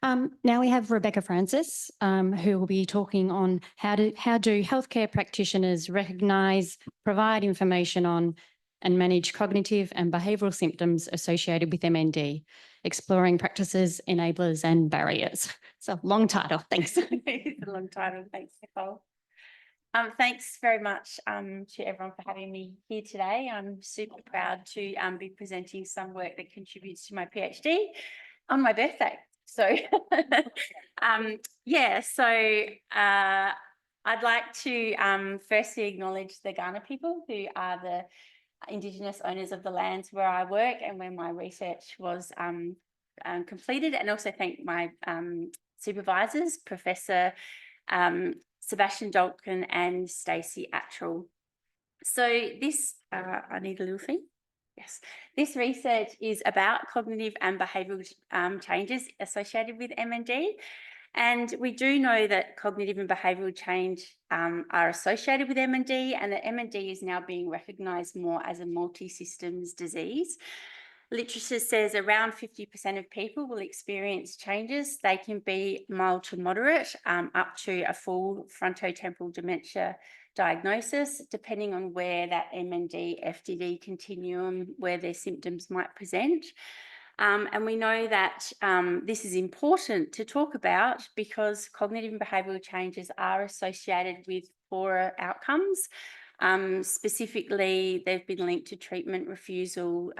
Now we have Rebecca Francis, who will be talking on how do healthcare practitioners recognise, provide information on and manage cognitive and behavioural symptoms associated with MND, exploring practices, enablers and barriers. So long title, thanks. It's a long title, thanks, Nicole. Thanks very much to everyone for having me here today. I'm super proud to be presenting some work that contributes to my PhD on my birthday. So, I'd like to firstly acknowledge the Kaurna people, who are the Indigenous owners of the lands where I work and where my research was completed, and also thank my supervisors, Professor Sebastian Dolkin and Stacey Attrell. So this, I need a little thing. Yes, this research is about cognitive and behavioural changes associated with MND. And we do know that cognitive and behavioural change are associated with MND, and that MND is now being recognised more as a multi-systems disease. Literature says around 50% of people will experience changes. They can be mild to moderate, up to a full frontotemporal dementia diagnosis, depending on where that MND FTD continuum, where their symptoms might present. And we know that this is important to talk about because cognitive and behavioural changes are associated with poorer outcomes. Specifically, they've been linked to treatment refusal,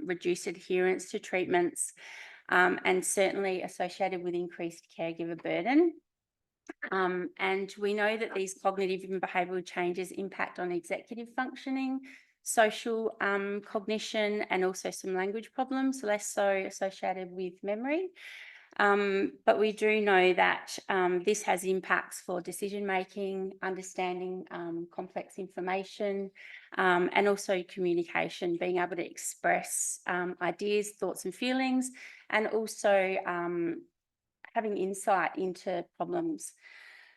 reduced adherence to treatments, and certainly associated with increased caregiver burden. And we know that these cognitive and behavioural changes impact on executive functioning, social cognition, and also some language problems, less so associated with memory. But we do know that this has impacts for decision making, understanding complex information, and also communication, being able to express ideas, thoughts and feelings, and also having insight into problems.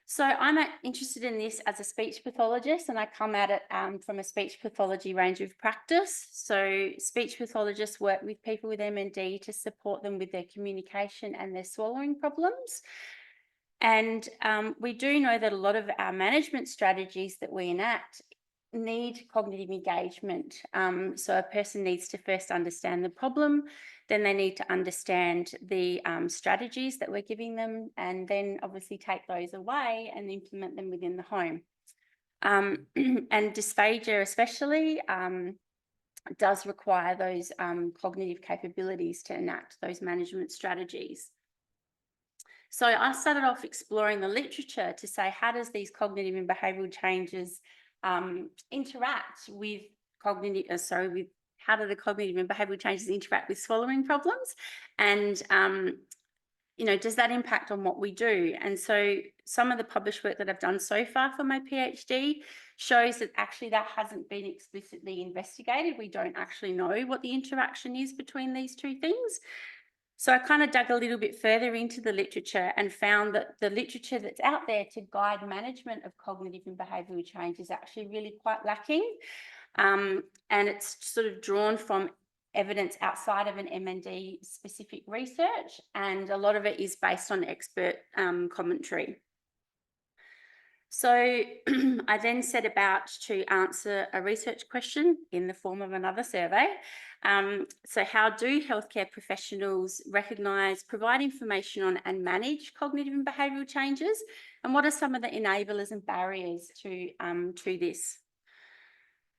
So I'm interested in this as a speech pathologist, and I come at it from a speech pathology range of practice. So speech pathologists work with people with MND to support them with their communication and their swallowing problems. And we do know that a lot of our management strategies that we enact need cognitive engagement. So a person needs to first understand the problem, then they need to understand the strategies that we're giving them, and then obviously take those away and implement them within the home. And dysphagia especially does require those cognitive capabilities to enact those management strategies. So I started off exploring the literature to say, how does these cognitive and behavioural changes interact with how do the cognitive and behavioural changes interact with swallowing problems? And, does that impact on what we do? And so some of the published work that I've done so far for my PhD shows that actually that hasn't been explicitly investigated. We don't actually know what the interaction is between these two things. So I kind of dug a little bit further into the literature and found that the literature that's out there to guide management of cognitive and behavioural change is actually really quite lacking. And it's sort of drawn from evidence outside of an MND specific research, and a lot of it is based on expert commentary. So I then set about to answer a research question in the form of another survey. So how do healthcare professionals recognise, provide information on and manage cognitive and behavioural changes? And what are some of the enablers and barriers to this?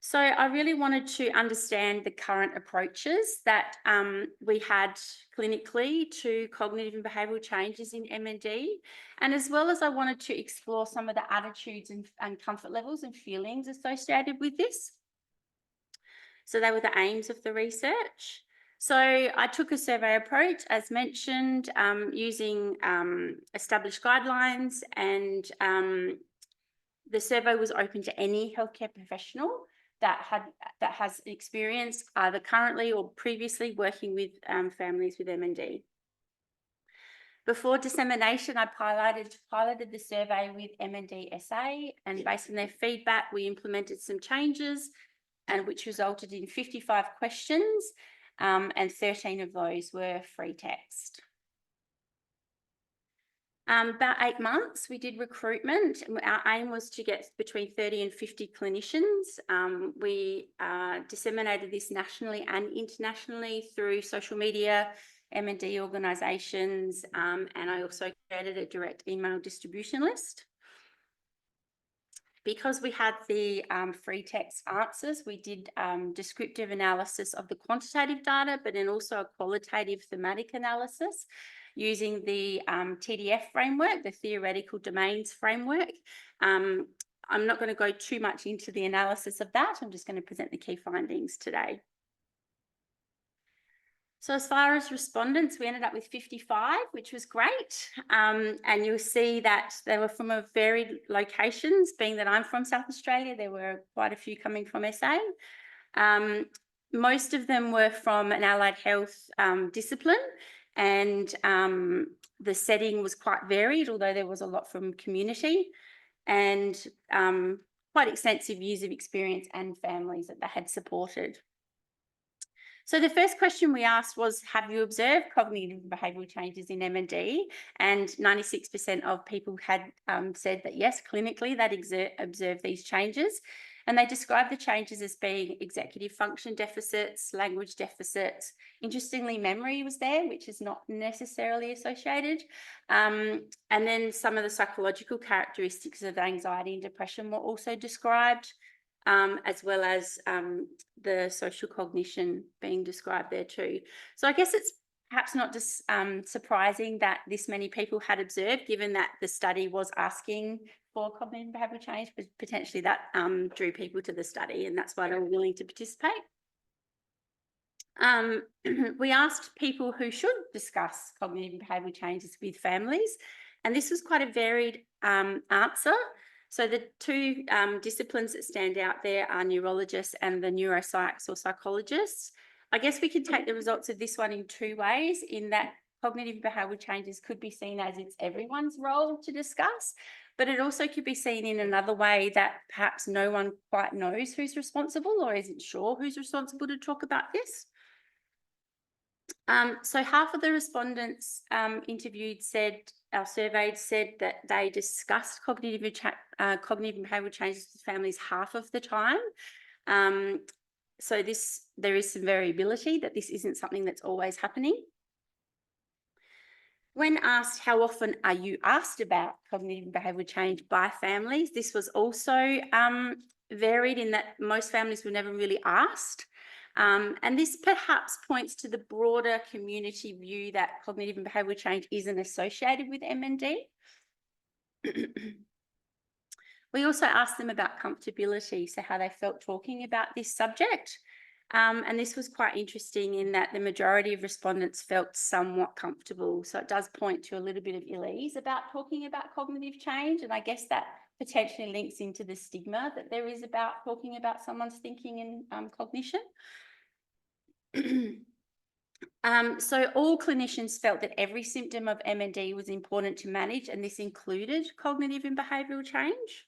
So I really wanted to understand the current approaches that we had clinically to cognitive and behavioural changes in MND, and as well as I wanted to explore some of the attitudes and comfort levels and feelings associated with this. So they were the aims of the research. So I took a survey approach, as mentioned, using established guidelines, and the survey was open to any healthcare professional that has experience either currently or previously working with families with MND. Before dissemination, I piloted the survey with MND SA, and based on their feedback, we implemented some changes, and which resulted in 55 questions, and 13 of those were free text. About 8 months, we did recruitment. Our aim was to get between 30 and 50 clinicians. We disseminated this nationally and internationally through social media, M&D organisations, and I also created a direct email distribution list. Because we had the free text answers, we did descriptive analysis of the quantitative data, but then also a qualitative thematic analysis using the TDF framework, the theoretical domains framework. I'm not going to go too much into the analysis of that. I'm just going to present the key findings today. So as far as respondents, we ended up with 55, which was great. And you'll see that they were from a varied locations, being that I'm from South Australia, there were quite a few coming from SA. Most of them were from an allied health discipline, and the setting was quite varied, although there was a lot from community, and quite extensive years of experience and families that they had supported. So the first question we asked was, have you observed cognitive and behavioural changes in M&D? And 96% of people had said that yes, clinically they'd observed these changes. And they described the changes as being executive function deficits, language deficits. Interestingly, memory was there, which is not necessarily associated. And then some of the psychological characteristics of anxiety and depression were also described. As well as the social cognition being described there too. So I guess it's perhaps not just surprising that this many people had observed, given that the study was asking for cognitive and behavioural change, but potentially that drew people to the study, and that's why they were willing to participate. We asked people who should discuss cognitive and behavioural changes with families, and this was quite a varied answer. So the two disciplines that stand out there are neurologists and the neuropsychs or psychologists. I guess we could take the results of this one in two ways, in that cognitive and behavioural changes could be seen as it's everyone's role to discuss, but it also could be seen in another way, that perhaps no one quite knows who's responsible or isn't sure who's responsible to talk about this. So half of the respondents interviewed surveyed said that they discussed cognitive and behavioural changes with families half of the time. So there is some variability, that this isn't something that's always happening. When asked how often are you asked about cognitive and behavioural change by families, this was also varied, in that most families were never really asked. And this perhaps points to the broader community view that cognitive and behavioural change isn't associated with MND. We also asked them about comfortability, so how they felt talking about this subject. And this was quite interesting, in that the majority of respondents felt somewhat comfortable. So it does point to a little bit of ill-ease about talking about cognitive change. And I guess that potentially links into the stigma that there is about talking about someone's thinking and cognition. So all clinicians felt that every symptom of MND was important to manage, and this included cognitive and behavioural change.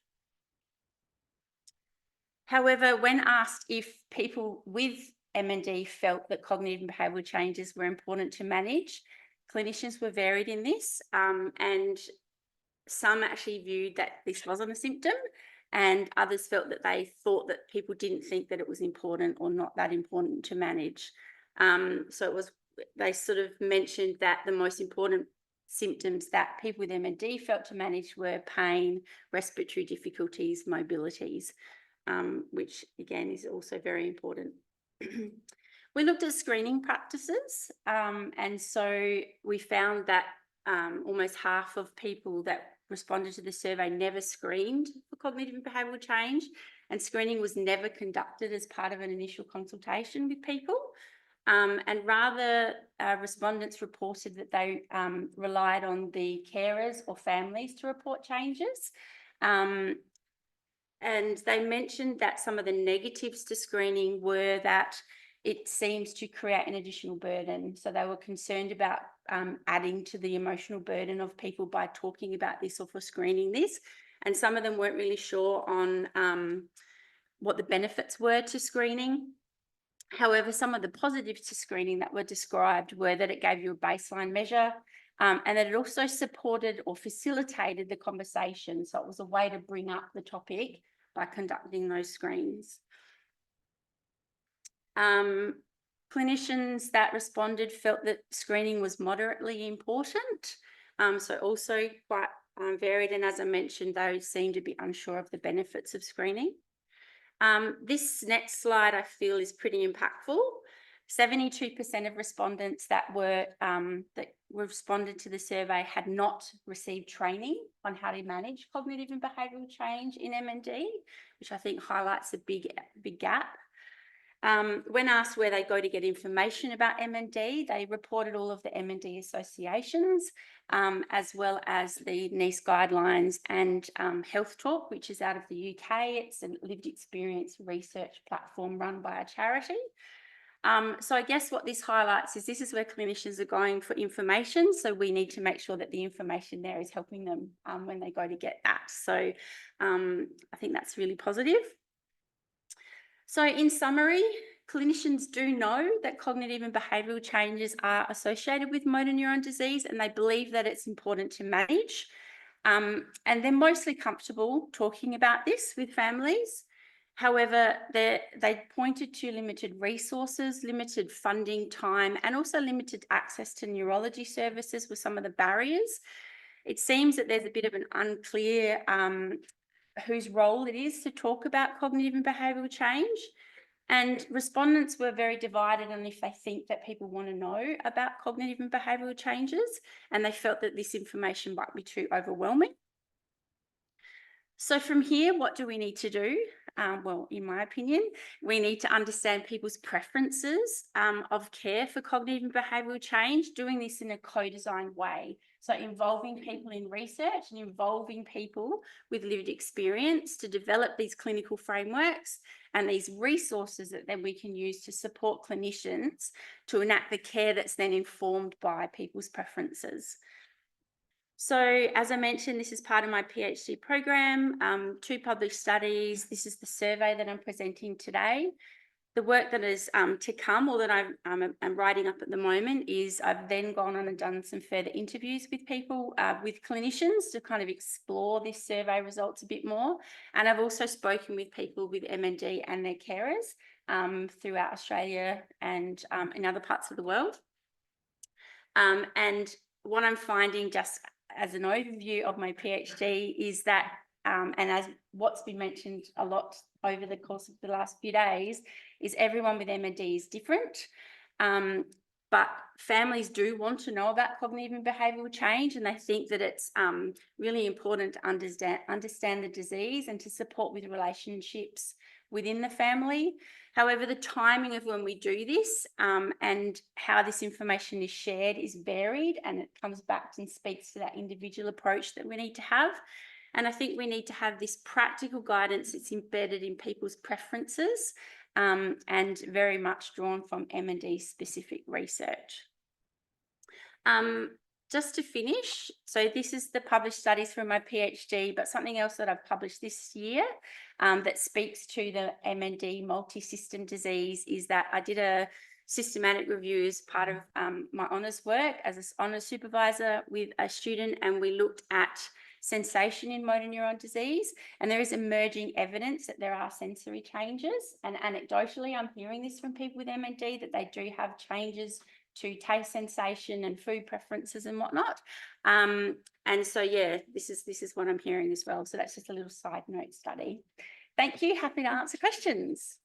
However, when asked if people with MND felt that cognitive and behavioural changes were important to manage, clinicians were varied in this, and some actually viewed that this wasn't a symptom, and others felt that they thought that people didn't think that it was important or not that important to manage. So they sort of mentioned that the most important symptoms that people with MND felt to manage were pain, respiratory difficulties, mobilities, which again is also very important. We looked at screening practices, and so we found that almost half of people that responded to the survey never screened for cognitive and behavioural change, and screening was never conducted as part of an initial consultation with people. And rather, respondents reported that they relied on the carers or families to report changes. And they mentioned that some of the negatives to screening were that it seems to create an additional burden. So they were concerned about adding to the emotional burden of people by talking about this or for screening this. And some of them weren't really sure on what the benefits were to screening. However, some of the positives to screening that were described were that it gave you a baseline measure, and that it also supported or facilitated the conversation. So it was a way to bring up the topic by conducting those screens. Clinicians that responded felt that screening was moderately important, so also quite varied, and as I mentioned, those seem to be unsure of the benefits of screening. This next slide I feel is pretty impactful. 72% of respondents that responded to the survey had not received training on how to manage cognitive and behavioural change in MND, which I think highlights a big gap. When asked where they go to get information about MND, they reported all of the MND associations, as well as the NICE guidelines and Health Talk, which is out of the UK. It's a lived experience research platform run by a charity. So I guess what this highlights is this is where clinicians are going for information. So we need to make sure that the information there is helping them when they go to get that. So I think that's really positive. So in summary, clinicians do know that cognitive and behavioural changes are associated with motor neuron disease, and they believe that it's important to manage. And they're mostly comfortable talking about this with families. However, they pointed to limited resources, limited funding time, and also limited access to neurology services were some of the barriers. It seems that there's a bit of an unclear whose role it is to talk about cognitive and behavioural change. And respondents were very divided on if they think that people want to know about cognitive and behavioural changes, and they felt that this information might be too overwhelming. So from here, what do we need to do? Well, in my opinion, we need to understand people's preferences of care for cognitive and behavioural change, doing this in a co-designed way. So involving people in research and involving people with lived experience to develop these clinical frameworks and these resources that then we can use to support clinicians to enact the care that's then informed by people's preferences. So as I mentioned, this is part of my PhD program, 2 published studies. This is the survey that I'm presenting today. The work that is to come, or that I'm writing up at the moment, is I've then gone on and done some further interviews with people, with clinicians, to kind of explore this survey results a bit more. And I've also spoken with people with MND and their carers throughout Australia and in other parts of the world. And what I'm finding, just as an overview of my PhD, is that, and as what's been mentioned a lot over the course of the last few days, is everyone with MND is different. But families do want to know about cognitive and behavioural change, and they think that it's really important to understand the disease and to support with relationships within the family. However, the timing of when we do this and how this information is shared is varied, and it comes back and speaks to that individual approach that we need to have. And I think we need to have this practical guidance that's embedded in people's preferences and very much drawn from MND specific research. Just to finish, so this is the published studies from my PhD, but something else that I've published this year that speaks to the MND multi-system disease is that I did a systematic review as part of my honours work as an honours supervisor with a student, and we looked at sensation in motor neuron disease, and there is emerging evidence that there are sensory changes, and anecdotally I'm hearing this from people with MND that they do have changes to taste sensation and food preferences and whatnot. And so, yeah, this is what I'm hearing as well. So that's just a little side note study. Thank you. Happy to answer questions.